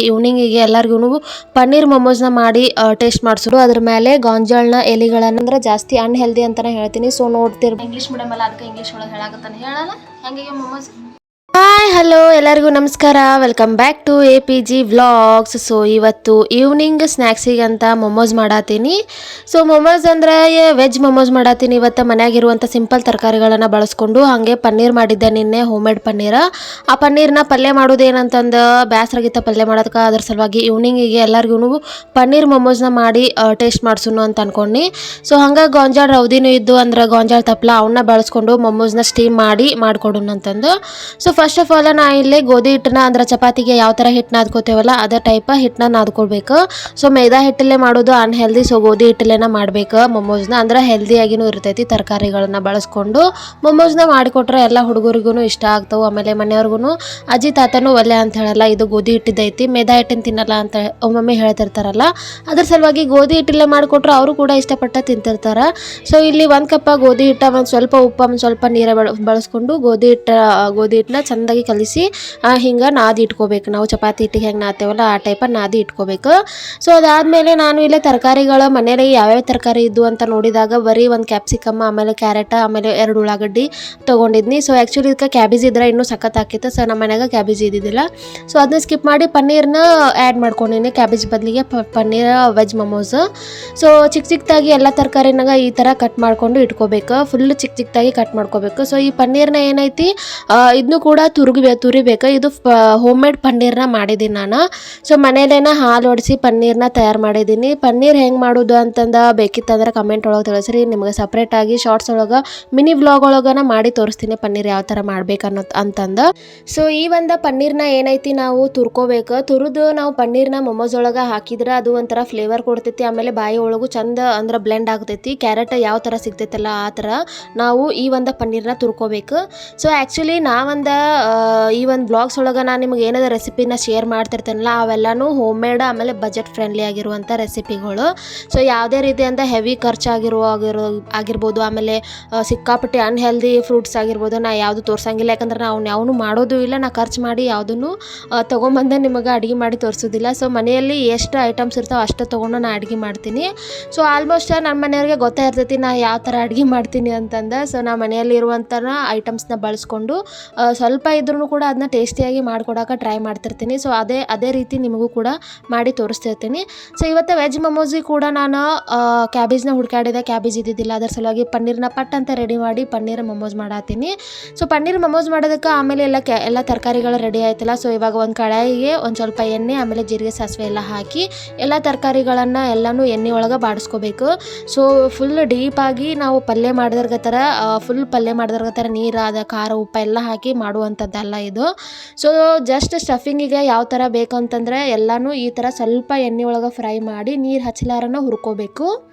ಈವ್ನಿಂಗಿಗೆ ಎಲ್ಲರಿಗೂ ಪನ್ನೀರ್ ಮೊಮೋಸ್ನ ಮಾಡಿ ಟೇಸ್ಟ್ ಮಾಡಿಸೋದು. ಅದ್ರ ಮೇಲೆ ಗಾಂಜಾಳನ ಎಲೆಗಳನ್ನ ಅಂದ್ರೆ ಜಾಸ್ತಿ ಅನ್ಹೆಲ್ದಿ ಅಂತಾನೆ ಹೇಳ್ತೀನಿ. ಸೊ ನೋಡ್ತಿರ್ ಇಂಗ್ಲೀಷ್ ಮೀಡಿಯಂ ಅಲ್ಲ, ಅದಕ್ಕೆ ಇಂಗ್ಲೀಷ್ ಒಳಗೆ ಹೇಳಕತ್ತಾನೆ. ಹೇಳಲ್ಲ ಹೆಂಗೆ ಮೊಮೋಸ್. ಹಾಯ್ ಹಲೋ ಎಲ್ಲರಿಗೂ ನಮಸ್ಕಾರ, welcome back to APG vlogs. So ಇವತ್ತು ಈವ್ನಿಂಗ್ ಸ್ನ್ಯಾಕ್ಸಿಗೆ ಅಂತ ಮೊಮೋಸ್ ಮಾಡತ್ತೀನಿ. ಸೊ ಮೊಮೋಸ್ ಅಂದರೆ ವೆಜ್ ಮೊಮೋಸ್ ಮಾಡತ್ತೀನಿ. ಇವತ್ತು ಮನೆಯಾಗಿರುವಂಥ ಸಿಂಪಲ್ ತರಕಾರಿಗಳನ್ನು ಬಳಸ್ಕೊಂಡು ಹಾಗೆ ಪನ್ನೀರ್ ಮಾಡಿದ್ದೆ ನಿನ್ನೆ, ಹೋಮ್ ಮೇಡ್ ಪನ್ನೀರ. ಆ ಪನ್ನೀರ್ನ ಪಲ್ಯ ಮಾಡೋದೇನಂತಂದು ಬೇಸರಾಗಿತ್ತ ಪಲ್ಯ ಮಾಡೋದಕ್ಕೆ. ಅದ್ರ ಸಲುವಾಗಿ ಈವ್ನಿಂಗಿಗೆ ಎಲ್ಲರಿಗೂ ಪನ್ನೀರ್ ಮೊಮೋಸ್ನ ಮಾಡಿ ಟೇಸ್ಟ್ ಮಾಡಿಸೋಣ ಅಂತ ಅನ್ಕೊಂಡು. ಸೊ ಹಂಗೆ ಗೋಂಜಾಳ ರೌದಿನೂ ಇದ್ದು ಅಂದ್ರೆ ಗೋಂಜಾಳ ತಪ್ಪಲ ಅವನ್ನ ಬಳಸ್ಕೊಂಡು ಮೊಮೋಸ್ನ ಸ್ಟೀಮ್ ಮಾಡ್ಕೊಡೋಣ ಅಂತಂದು. ಸೊ ಫಸ್ಟ್ ಆಫ್ ಆಲ್ ನಾ ಇಲ್ಲಿ ಗೋಧಿ ಹಿಟ್ಟನ್ನ ಅಂದ್ರೆ ಚಪಾತಿಗೆ ಯಾವ ಥರ ಹಿಟ್ಟು ನಾದ್ಕೋತೇವಲ್ಲ ಅದೇ ಟೈಪ್ ಹಿಟ್ಟನ್ನ ನಾದ್ಕೊಳ್ಬೇಕು. ಸೊ ಮೈದಾ ಹಿಟ್ಟಲ್ಲೇ ಮಾಡೋದು ಅನ್ಹೆಲ್ದಿ. ಸೊ ಗೋಧಿ ಹಿಟ್ಟಲ್ಲೇನ ಮಾಡ್ಬೇಕು ಮೊಮೋಸ್ನ, ಅಂದ್ರೆ ಹೆಲ್ದಿಯಾಗಿನೂ ಇರ್ತೈತಿ. ತರಕಾರಿಗಳನ್ನ ಬಳಸ್ಕೊಂಡು ಮೊಮೋಸ್ನ ಮಾಡಿಕೊಟ್ರೆ ಎಲ್ಲ ಹುಡುಗರಿಗೂ ಇಷ್ಟ ಆಗ್ತಾವೆ. ಆಮೇಲೆ ಮನೆಯವ್ರಿಗೂ ಅಜ್ಜಿ ತಾತನೂ ಒಲ್ಲೆ ಅಂತ ಹೇಳಲ್ಲ, ಇದು ಗೋಧಿ ಹಿಟ್ಟಿದ್ದೈತಿ ಮೈದಾ ಹಿಟ್ಟಿನ ತಿನ್ನಲ್ಲ ಅಂತ ಒಮ್ಮೊಮ್ಮೆ ಹೇಳ್ತಿರ್ತಾರಲ್ಲ. ಅದ್ರ ಸಲುವಾಗಿ ಗೋಧಿ ಹಿಟ್ಟಲ್ಲೇ ಮಾಡಿಕೊಟ್ರೆ ಅವರು ಕೂಡ ಇಷ್ಟಪಟ್ಟ ತಿಂತಿರ್ತಾರೆ. ಸೊ ಇಲ್ಲಿ 1 ಕಪ್ ಗೋಧಿ ಹಿಟ್ಟ, ಒಂದು ಸ್ವಲ್ಪ ಉಪ್ಪು, ಒಂದು ಸ್ವಲ್ಪ ನೀರ ಬಳಸ್ಕೊಂಡು ಗೋಧಿ ಹಿಟ್ಟನ್ನ ಚಂದಾಗಿ ಕಲಿಸಿ ಹಿಂಗೆ ನಾದಿ ಇಟ್ಕೋಬೇಕು. ನಾವು ಚಪಾತಿ ಹಿಟ್ಟಿಗೆ ಹೆಂಗೆ ನಾದ್ತೇವಲ್ಲ ಆ ಟೈಪ ನಾದಿ ಇಟ್ಕೋಬೇಕು. ಸೊ ಅದಾದಮೇಲೆ ನಾನು ಇಲ್ಲೇ ತರಕಾರಿಗಳ ಮನೆಯಲ್ಲಿ ಯಾವ್ಯಾವ ತರಕಾರಿ ಇದ್ದು ಅಂತ ನೋಡಿದಾಗ ಬರೀ 1 ಕ್ಯಾಪ್ಸಿಕಮ್, ಆಮೇಲೆ ಕ್ಯಾರೆಟ್, ಆಮೇಲೆ 2 ಉಳ್ಳಾಗಡ್ಡಿ ತೊಗೊಂಡಿದ್ನಿ. ಸೊ ಆ್ಯಕ್ಚುಲಿ ಇದಕ್ಕೆ ಕ್ಯಾಬೇಜ್ ಇದ್ರೆ ಇನ್ನೂ ಸಖತ್ ಹಾಕಿತ್ತು. ಸೊ ನಮ್ಮ ಮನೆಯಾಗ ಕ್ಯಾಬೇಜ್ ಇದ್ದಿದ್ದಿಲ್ಲ. ಸೊ ಅದನ್ನ ಸ್ಕಿಪ್ ಮಾಡಿ ಪನ್ನೀರ್ನ ಆ್ಯಡ್ ಮಾಡ್ಕೊಂಡಿನಿ ಕ್ಯಾಬೇಜ್ ಬದಲಿಗೆ ಪನ್ನೀರ್ ವೆಜ್ ಮೊಮೋಸ್. ಸೊ ಚಿಕ್ಕದಾಗಿ ಎಲ್ಲ ತರಕಾರಿನಾಗ ಈ ಥರ ಕಟ್ ಮಾಡ್ಕೊಂಡು ಇಟ್ಕೋಬೇಕು. ಫುಲ್ ಚಿಕ್ಕದಾಗಿ ಕಟ್ ಮಾಡ್ಕೋಬೇಕು. ಸೊ ಈ ಪನ್ನೀರ್ನ ಏನೈತಿ ಇದನ್ನು ಕೂಡ ತುರಿಬೇಕು. ಇದು ಹೋಮ್ ಮೇಡ್ ಪನ್ನೀರ್ನ ಮಾಡಿದ್ದೀನಿ ನಾನು. ಸೊ ಮನೇಲೇನ ಹಾಲು ಒಡಿಸಿ ಪನ್ನೀರ್ನ ತಯಾರು ಮಾಡಿದ್ದೀನಿ. ಪನ್ನೀರ್ ಹೆಂಗೆ ಮಾಡೋದು ಅಂತಂದು ಬೇಕಿತ್ತಂದ್ರೆ ಕಮೆಂಟ್ ಒಳಗೆ ತಿಳಿಸ್ರಿ. ನಿಮಗೆ ಸಪ್ರೇಟಾಗಿ ಶಾರ್ಟ್ಸ್ ಒಳಗೆ ಮಿನಿ ವ್ಲಾಗ್ ಒಳಗನ ಮಾಡಿ ತೋರಿಸ್ತೀನಿ ಪನ್ನೀರ್ ಯಾವ ಥರ ಅಂತಂದು. ಸೊ ಈ ಒಂದು ಪನ್ನೀರ್ನ ಏನೈತಿ ನಾವು ತುರ್ಕೋಬೇಕು. ತುರಿದು ನಾವು ಪನ್ನೀರ್ನ ಮೊಮೋಸ್ ಒಳಗೆ ಹಾಕಿದ್ರೆ ಅದು ಒಂಥರ ಫ್ಲೇವರ್ ಕೊಡ್ತೈತಿ. ಆಮೇಲೆ ಬಾಯಿ ಒಳಗೂ ಚಂದ ಅಂದ್ರೆ ಬ್ಲೆಂಡ್ ಆಗ್ತೈತಿ. ಕ್ಯಾರೆಟ್ ಯಾವ ಥರ ಸಿಗ್ತೈತಲ್ಲ ಆ ಥರ ನಾವು ಈ ಒಂದು ಪನ್ನೀರ್ನ ತುರ್ಕೋಬೇಕು. ಸೊ ಆ್ಯಕ್ಚುಲಿ ಈ ಒಂದು ಬ್ಲಾಗ್ಸ್ ಒಳಗೆ ನಾನು ನಿಮ್ಗೆ ಏನಾದ ರೆಸಿಪಿನ ಶೇರ್ ಮಾಡ್ತಿರ್ತೇನಲ್ಲ ಅವೆಲ್ಲನೂ ಹೋಮ್ ಮೇಡ್ ಆಮೇಲೆ ಬಜೆಟ್ ಫ್ರೆಂಡ್ಲಿ ಆಗಿರುವಂಥ ರೆಸಿಪಿಗಳು. ಸೊ ಯಾವುದೇ ರೀತಿಯಂಥ ಹೆವಿ ಆಗಿರ್ಬೋದು, ಆಮೇಲೆ ಸಿಕ್ಕಾಪಟ್ಟೆ ಅನ್ಹೆಲ್ದಿ ಫ್ರೂಟ್ಸ್ ಆಗಿರ್ಬೋದು ನಾ ಯಾವುದು ತೋರಿಸಂಗಿಲ್ಲ. ಯಾಕಂದ್ರೆ ನಾವು ಯಾವನು ಮಾಡೋದು ಇಲ್ಲ, ನಾ ಖರ್ಚು ಮಾಡಿ ಯಾವುದನ್ನು ತೊಗೊಂಬಂದೆ ನಿಮಗೆ ಅಡುಗೆ ಮಾಡಿ ತೋರಿಸೋದಿಲ್ಲ. ಸೊ ಮನೆಯಲ್ಲಿ ಎಷ್ಟು ಐಟಮ್ಸ್ ಇರ್ತಾವೆ ಅಷ್ಟು ತೊಗೊಂಡು ನಾನು ಅಡುಗೆ ಮಾಡ್ತೀನಿ. ಸೊ ಆಲ್ಮೋಸ್ಟ್ ನನ್ನ ಮನೆಯವ್ರಿಗೆ ಗೊತ್ತೇ ಇರ್ತೈತಿ ನಾ ಯಾವ ಥರ ಅಡುಗೆ ಮಾಡ್ತೀನಿ ಅಂತಂದು. ಸೊ ನಾ ಮನೆಯಲ್ಲಿ ಇರುವಂಥ ಐಟಮ್ಸ್ನ ಬಳಸ್ಕೊಂಡು ಸ್ವಲ್ಪ ಇದ್ರೂ ಕೂಡ ಅದನ್ನ ಟೇಸ್ಟಿಯಾಗಿ ಮಾಡ್ಕೊಡೋಕೆ ಟ್ರೈ ಮಾಡ್ತಿರ್ತೀನಿ. ಸೊ ಅದೇ ರೀತಿ ನಿಮಗೂ ಕೂಡ ಮಾಡಿ ತೋರಿಸ್ತಿರ್ತೀನಿ. ಸೊ ಇವತ್ತು ವೆಜ್ ಮೊಮೋಸಿಗೆ ಕೂಡ ನಾನು ಕ್ಯಾಬೇಜ್ನ ಹುಡುಕಾಡಿದೆ, ಕ್ಯಾಬೇಜ್ ಇದ್ದಿದ್ದಿಲ್ಲ. ಅದರ ಸಲುವಾಗಿ ಪನ್ನೀರ್ನ ಪಟ್ ಅಂತ ರೆಡಿ ಮಾಡಿ ಪನ್ನೀರ್ ಮೊಮೋಸ್ ಮಾಡತ್ತೀನಿ. ಸೊ ಪನ್ನೀರ್ ಮೊಮೋಸ್ ಮಾಡೋದಕ್ಕೆ ಆಮೇಲೆ ಎಲ್ಲ ತರಕಾರಿಗಳು ರೆಡಿ ಆಯ್ತಲ್ಲ. ಸೊ ಇವಾಗ ಒಂದು ಕಡಾಯಿಗೆ ಒಂದು ಸ್ವಲ್ಪ ಎಣ್ಣೆ, ಆಮೇಲೆ ಜೀರಿಗೆ, ಸಾಸಿವೆ ಎಲ್ಲ ಹಾಕಿ ಎಲ್ಲ ತರಕಾರಿಗಳನ್ನು ಎಲ್ಲನೂ ಎಣ್ಣೆ ಒಳಗೆ ಬಾಡಿಸ್ಕೋಬೇಕು. ಸೊ ಫುಲ್ ಡೀಪಾಗಿ ನಾವು ಪಲ್ಯ ಮಾಡಿದ್ರಗತ್ತರ ನೀರಾದ ಖಾರ ಉಪ್ಪು ಎಲ್ಲ ಹಾಕಿ ಮಾಡುವಂಥದ್ದಲ್ಲ ಇದು. ಸೊ ಜಸ್ಟ್ ಸ್ಟಫಿಂಗಿಗೆ ಯಾವ ಥರ ಬೇಕು ಅಂತಂದರೆ ಎಲ್ಲನೂ ಈ ಥರ ಸ್ವಲ್ಪ ಎಣ್ಣೆ ಒಳಗೆ ಫ್ರೈ ಮಾಡಿ ನೀರು ಹಚ್ಚಲಾರನ ಹುರ್ಕೋಬೇಕು.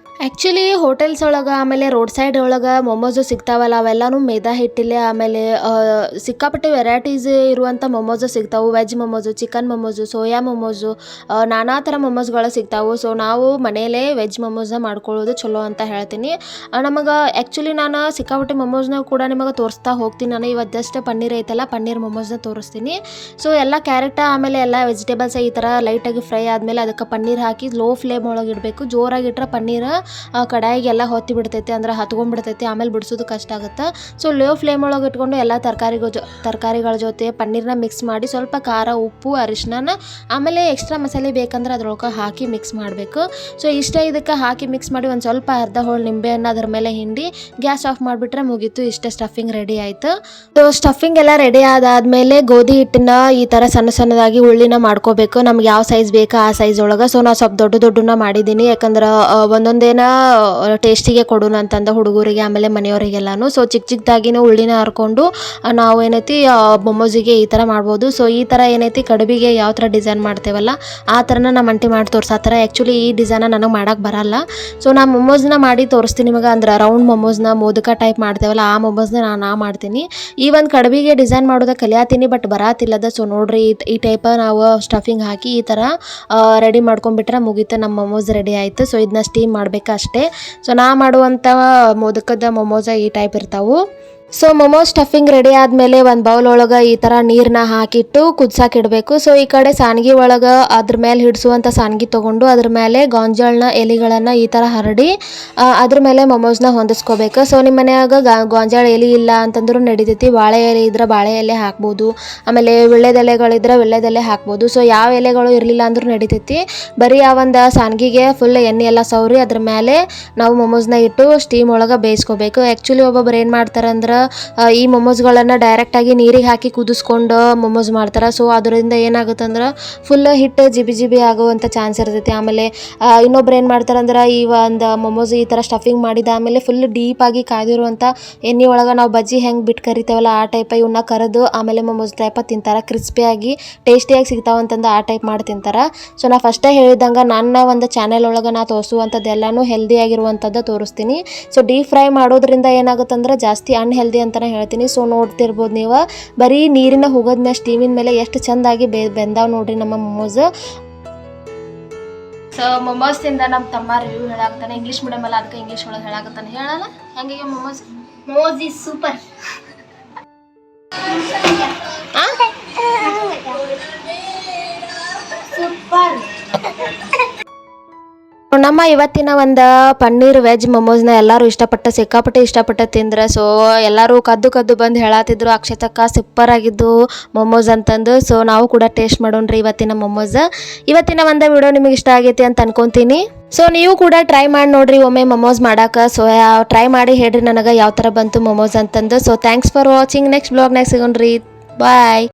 ಆ್ಯಕ್ಚುಲಿ ಹೋಟೆಲ್ಸ್ ಒಳಗೆ ಆಮೇಲೆ ರೋಡ್ ಸೈಡ್ ಒಳಗೆ ಮೊಮೋಸು ಸಿಗ್ತಾವಲ್ಲ ಅವೆಲ್ಲನೂ ಮೈದಾ ಹಿಟ್ಟಿಲೆ, ಆಮೇಲೆ ಸಿಕ್ಕಾಪಟ್ಟೆ ವೆರೈಟೀಸ್ ಇರುವಂಥ ಮೊಮೋಸು ಸಿಗ್ತಾವೆ. Veg momos, chicken momos, soya momos, ನಾನಾ ಥರ ಮೊಮೋಸ್ಗಳು ಸಿಗ್ತಾವೆ. ಸೊ ನಾವು ಮನೆಯಲ್ಲೇ ವೆಜ್ ಮೊಮೋಸ್ನ ಮಾಡ್ಕೊಳ್ಳೋದು ಚಲೋ ಅಂತ ಹೇಳ್ತೀನಿ. ನಮಗೆ ಆ್ಯಕ್ಚುಲಿ ನಾನು ಸಿಕ್ಕಾಪಟ್ಟೆ ಮೊಮೋಸ್ನ ಕೂಡ ನಿಮಗೆ ತೋರಿಸ್ತಾ ಹೋಗ್ತೀನಿ. ನಾನು ಇವತ್ತು ಜಸ್ಟ್ ಪನ್ನೀರ್ ಐತಲ್ಲ ಪನ್ನೀರ್ ಮೊಮೋಸ್ನ ತೋರಿಸ್ತೀನಿ. ಸೊ ಎಲ್ಲ ಕ್ಯಾರೆಟ್ ಆಮೇಲೆ ಎಲ್ಲ ವೆಜಿಟೇಬಲ್ಸ್ ಈ ಥರ ಲೈಟಾಗಿ ಫ್ರೈ ಆದಮೇಲೆ ಅದಕ್ಕೆ ಪನ್ನೀರ್ ಹಾಕಿ ಲೋ ಫ್ಲೇಮ್ ಒಳಗೆ ಇಡಬೇಕು. ಜೋರಾಗಿಟ್ರೆ ಪನ್ನೀರ್ ಕಡಾಯಿಗೆಲ್ಲ ಹೊತ್ತಿ ಬಿಡ್ತೈತಿ, ಅಂದ್ರೆ ಹತ್ಕೊಂಡ್ಬಿಡ್ತೈತಿ, ಆಮೇಲೆ ಬಿಡಿಸೋದು ಕಷ್ಟ ಆಗುತ್ತೆ. ಸೊ ಲೋ ಫ್ಲೇಮ್ ಒಳಗೆ ಇಟ್ಕೊಂಡು ಎಲ್ಲ ತರಕಾರಿಗಳ ಜೊತೆ ಪನ್ನೀರ್ನ ಮಿಕ್ಸ್ ಮಾಡಿ ಸ್ವಲ್ಪ ಖಾರ, ಉಪ್ಪು, ಅರಿಶಿನ, ಆಮೇಲೆ ಎಕ್ಸ್ಟ್ರಾ ಮಸಾಲೆ ಬೇಕಂದ್ರೆ ಅದ್ರೊಳಗೆ ಹಾಕಿ ಮಿಕ್ಸ್ ಮಾಡಬೇಕು. ಸೊ ಇದಕ್ಕೆ ಹಾಕಿ ಮಿಕ್ಸ್ ಮಾಡಿ ಒಂದು ಸ್ವಲ್ಪ ಅರ್ಧ ಹೋಳು ನಿಂಬೆಹಣ್ಣು ಅದ್ರ ಮೇಲೆ ಹಿಂಡಿ ಗ್ಯಾಸ್ ಆಫ್ ಮಾಡಿಬಿಟ್ರೆ ಮುಗೀತು. ಇಷ್ಟೇ ಸ್ಟಫಿಂಗ್ ರೆಡಿ ಆಯಿತು. ಸೊ ಸ್ಟಫಿಂಗ್ ಎಲ್ಲ ರೆಡಿ ಆದಾದ್ಮೇಲೆ ಗೋಧಿ ಹಿಟ್ಟನ್ನ ಈ ಥರ ಸಣ್ಣದಾಗಿ ಉಳ್ಳಿನ ಮಾಡ್ಕೋಬೇಕು. ನಮ್ಗೆ ಯಾವ ಸೈಜ್ ಬೇಕಾ ಆ ಸೈಜ್ ಒಳಗೆ. ಸೊ ನಾವು ಸ್ವಲ್ಪ ದೊಡ್ಡನ ಮಾಡಿದ್ದೀನಿ, ಯಾಕಂದ್ರೆ ಒಂದೊಂದೇನ ಟೇಸ್ಟಿಗೆ ಕೊಡೋಣ ಅಂತಂದ ಹುಡುಗರಿಗೆ ಆಮೇಲೆ ಮನೆಯವರಿಗೆಲ್ಲಾನು. ಸೊ ಚಿಕ್ಕದಾಗಿನೂ ಉಳ್ಳಿನ ಹರ್ಕೊಂಡು ನಾವು ಏನೈತಿ ಮೊಮೋಸಿಗೆ ಈ ಥರ ಮಾಡ್ಬೋದು. ಸೊ ಈ ಥರ ಏನೈತಿ ಕಡುಬಿಗೆ ಯಾವ ಥರ ಡಿಸೈನ್ ಮಾಡ್ತೇವಲ್ಲ ಆ ಥರನ ನಮ್ಮ ಅಂಟಿ ಮಾಡಿ ತೋರ್ಸತ್ತಾರ. ಆ್ಯಕ್ಚುಲಿ ಈ ಡಿಸೈನ ನನಗೆ ಮಾಡೋಕ್ಕೆ ಬರಲ್ಲ. ಸೊ ನಾ ಮೊಮೋಸ್ನ ಮಾಡಿ ತೋರಿಸ್ತೀನಿ ನಿಮಗೆ. ಅಂದ್ರೆ ರೌಂಡ್ ಮೊಮೋಸ್ನ ಮೋದಕ ಟೈಪ್ ಮಾಡ್ತೇವಲ್ಲ ಆ ಮೊಮೋಸ್ನ ನಾ ಮಾಡ್ತೀನಿ. ಈ ಒಂದು ಕಡುಬಿಗೆ ಡಿಸೈನ್ ಮಾಡೋದ ಕಲಿಯಾತೀನಿ, ಬಟ್ ಬರಾತಿಲ್ಲದ. ಸೊ ನೋಡ್ರಿ ಈ ಟೈಪ್ ನಾವು ಸ್ಟಫಿಂಗ್ ಹಾಕಿ ಈ ಥರ ರೆಡಿ ಮಾಡ್ಕೊಂಡ್ಬಿಟ್ರೆ ಮುಗೀತು, ನಮ್ಮ ಮೊಮೋಸ್ ರೆಡಿ ಆಯಿತು. ಸೊ ಇದನ್ನ ಸ್ಟೀಮ್ ಮಾಡಬೇಕು ಅಷ್ಟೇ. ಸೊ ನಾ ಮಾಡುವಂಥ ಮೋದಕದ ಮೊಮೋಸ ಈ ಟೈಪ್ ಇರ್ತಾವೆ. ಸೊ ಮೊಮೋಸ್ ಸ್ಟಫಿಂಗ್ ರೆಡಿ ಆದಮೇಲೆ ಒಂದು ಬೌಲ್ ಒಳಗೆ ಈ ಥರ ನೀರನ್ನ ಹಾಕಿಟ್ಟು ಕುದ್ಸಕ್ಕೆ ಇಡಬೇಕು. ಸೊ ಈ ಕಡೆ ಸಾನ್ಗಿ ಒಳಗೆ ಅದ್ರ ಮೇಲೆ ಹಿಡಿಸುವಂಥ ಸಾನ್ಗಿ ತೊಗೊಂಡು ಅದ್ರ ಮೇಲೆ ಗೋಂಜಾಳನ ಎಲೆಗಳನ್ನು ಈ ಥರ ಹರಡಿ ಅದ್ರ ಮೇಲೆ ಮೊಮೋಸ್ನ ಹೊಂದಿಸ್ಕೋಬೇಕು. ಸೊ ನಿಮ್ಮ ಮನ್ಯಾಗ ಗೋಂಜಾಳ ಎಲೆ ಇಲ್ಲ ಅಂತಂದ್ರೂ ನಡಿತೈತಿ, ಬಾಳೆ ಎಲೆ ಇದ್ರೆ ಬಾಳೆ ಎಲೆ ಹಾಕ್ಬೋದು, ಆಮೇಲೆ ವಿಳ್ಳೆದೆಲೆಗಳಿದ್ರೆ ವಿಳ್ಳೆದೆಲೆ ಹಾಕ್ಬೋದು. ಸೊ ಯಾವ ಎಲೆಗಳು ಇರಲಿಲ್ಲ ಅಂದ್ರೂ ನಡಿತೈತಿ. ಬರೀ ಆ ಒಂದು ಸಾನ್ಗಿಗೆ ಫುಲ್ ಎಣ್ಣೆ ಎಲ್ಲ ಸವರಿ ಅದ್ರ ಮೇಲೆ ನಾವು ಮೊಮೋಸ್ನ ಇಟ್ಟು ಸ್ಟೀಮ್ ಒಳಗೆ ಬೇಯಿಸ್ಕೋಬೇಕು. ಆ್ಯಕ್ಚುಲಿ ಒಬ್ಬೊಬ್ರು ಏನು ಮಾಡ್ತಾರೆ ಅಂದ್ರೆ ಈ ಮೊಮೋಸ್ಗಳನ್ನು ಡೈರೆಕ್ಟಾಗಿ ನೀರಿಗೆ ಹಾಕಿ ಕುದಿಸ್ಕೊಂಡು ಮೊಮೋಸ್ ಮಾಡ್ತಾರೆ. ಸೊ ಅದರಿಂದ ಏನಾಗುತ್ತೆ ಅಂದ್ರೆ ಫುಲ್ ಹಿಟ್ಟು ಜಿಬಿ ಜಿಬಿ ಆಗುವಂಥ ಚಾನ್ಸ್ ಇರ್ತೈತಿ. ಆಮೇಲೆ ಇನ್ನೊಬ್ರು ಏನು ಮಾಡ್ತಾರೆ ಅಂದ್ರೆ ಈ ಒಂದು ಮೊಮೋಸ್ ಈ ಥರ ಸ್ಟಫಿಂಗ್ ಮಾಡಿದ ಆಮೇಲೆ ಫುಲ್ ಡೀಪಾಗಿ ಕಾದಿರುವಂಥ ಎಣ್ಣೆ ಒಳಗೆ ನಾವು ಬಜ್ಜಿ ಹೆಂಗೆ ಬಿಟ್ಟು ಕರಿತೇವಲ್ಲ ಆ ಟೈಪ್ ಇವನ್ನ ಕರೆದು ಆಮೇಲೆ ಮೊಮೋಸ್ ಟೈಪ ತಿಂತಾರೆ. ಕ್ರಿಸ್ಪಿಯಾಗಿ ಟೇಸ್ಟಿಯಾಗಿ ಸಿಗ್ತಾವಂತಂದು ಆ ಟೈಪ್ ಮಾಡಿ ತಿಂತಾರೆ. ಸೊ ನಾ ಫಸ್ಟೇ ಹೇಳಿದಂಗೆ ನನ್ನ ಒಂದು ಚಾನೆಲ್ ಒಳಗೆ ನಾ ತೋರಿಸುವಂಥದ್ದು ಎಲ್ಲನೂ ಹೆಲ್ದಿಯಾಗಿರುವಂಥದ್ದು ತೋರಿಸ್ತೀನಿ. ಸೊ ಡೀಪ್ ಫ್ರೈ ಮಾಡೋದ್ರಿಂದ ಏನಾಗುತ್ತೆ ಅಂದ್ರೆ ಜಾಸ್ತಿ ಅನ್ಹೆಲ್ದಿ ಅಂತಲೇ ಹೇಳ್ತೀನಿ. ಸೊ ನೋಡ್ತಿರ್ಬೋದು ನೀವು, ಬರೀ ನೀರಿನ ಹೋಗೋದ ಮೇಲೆ ಸ್ಟೀಮಿನ ಮೇಲೆ ಎಷ್ಟು ಚೆಂದಾಗಿ ಬೆಂದಾವ್ ನೋಡ್ರಿ ನಮ್ಮ ಮೊಮೋಸ್. ಸೊ ಮೊಮೋಸ್ ಇಂದ ನಮ್ಮ ತಮ್ಮ ರಿವ್ಯೂ ಹೇಳಾಕತ್ತಾನೆ. ಇಂಗ್ಲೀಷ್ ಮೀಡಿಯಮ್ ಅಲ್ಲ, ಅದಕ್ಕೆ ಇಂಗ್ಲೀಷ್ ಒಳಗೆ ಹೇಳಾಕತ್ತಾನೆ. ಹೇಳಲ್ಲ ಹೆಂಗೆ momos? Momos is super. Super. ನಮ್ಮ ಇವತ್ತಿನ ಒಂದು ಪನ್ನೀರ್ ವೆಜ್ ಮೊಮೋಸ್ನ ಎಲ್ಲರೂ ಸಿಕ್ಕಾಪಟ್ಟೆ ಇಷ್ಟಪಟ್ಟು ತಿಂದ್ರೆ. ಸೊ ಎಲ್ಲರೂ ಕದ್ದು ಬಂದು ಹೇಳತ್ತಿದ್ರು ಅಕ್ಷತಕ್ಕ ಸೂಪರ್ ಆಗಿದ್ದು ಮೊಮೋಸ್ ಅಂತಂದು. ಸೊ ನಾವು ಕೂಡ ಟೇಸ್ಟ್ ಮಾಡೋಣ್ರಿ ಇವತ್ತಿನ ಮೊಮೋಸ್. ಇವತ್ತಿನ ಒಂದು ವಿಡಿಯೋ ನಿಮಗೆ ಇಷ್ಟ ಆಗೈತಿ ಅಂತ ಅನ್ಕೊಂತೀನಿ. ಸೊ ನೀವು ಕೂಡ ಟ್ರೈ ಮಾಡಿ ನೋಡ್ರಿ ಒಮ್ಮೆ ಮೊಮೋಸ್ ಮಾಡಕ್ಕೆ. ಸೊ ಟ್ರೈ ಮಾಡಿ ಹೇಳ್ರಿ ನನಗೆ ಯಾವ ಥರ ಬಂತು ಮೊಮೋಸ್ ಅಂತಂದು. So thanks for watching. Next ಬ್ಲಾಗ್ನಾಗ ಸಿಗೋಣ್ರಿ. ಬಾಯ್.